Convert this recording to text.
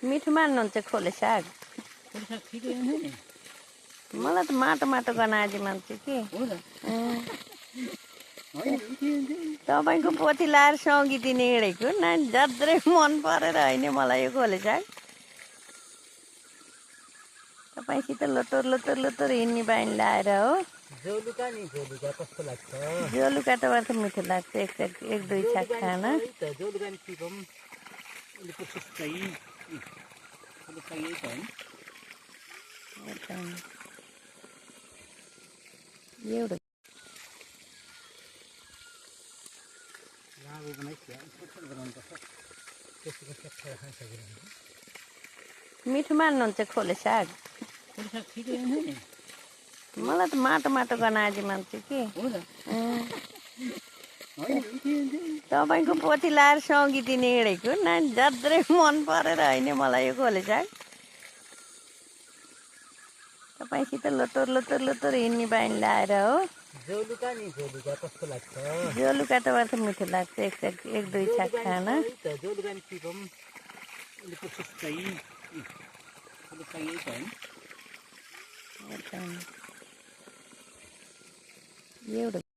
मिठो मान्नुहुन्छ खोले साग मलाई त माटो माटो गनाजी मान्छु कि तपाईँको पोथी लाएर सङ्गीतिनी हिँडेको नानी जत्रै मन परेर होइन मलाई यो खोले साग तपाईँसित लोतोर लोतोर लोतोर हिँड्ने बानी लाएर हो जोलुका नि जोलुका कस्तो लाग्छ जोलुका त मात्र मिठो लाग्छ एक दुई छाक खान जोलुका नि टिपम अहिले प्रशस्तै यही छ एउटा लाभो बनाइसक्यो बनाउनुपर्छ त्यसको सबै खान्छ मिठो मान्नुहुन्छ खोले साग ठिकै हो नि मलाई त माटो माटो गनाजी मान्छु कि तपाईँको पोथी लाएर सङ्गीतिनी हिँडेको नानी जत्रै मन परेर होइन मलाई यो खोले साग तपाईँसित लोतोर लोतोर लोतोर हिँड्ने बानी लाएर हो जोलुका नि जोलुका कस्तो लाग्छ जोलुका त मात्र मिठो लाग्छ एक दुई छाक खान जोलुका नि टिपम अहिले प्रशस्तै यही छ एउटा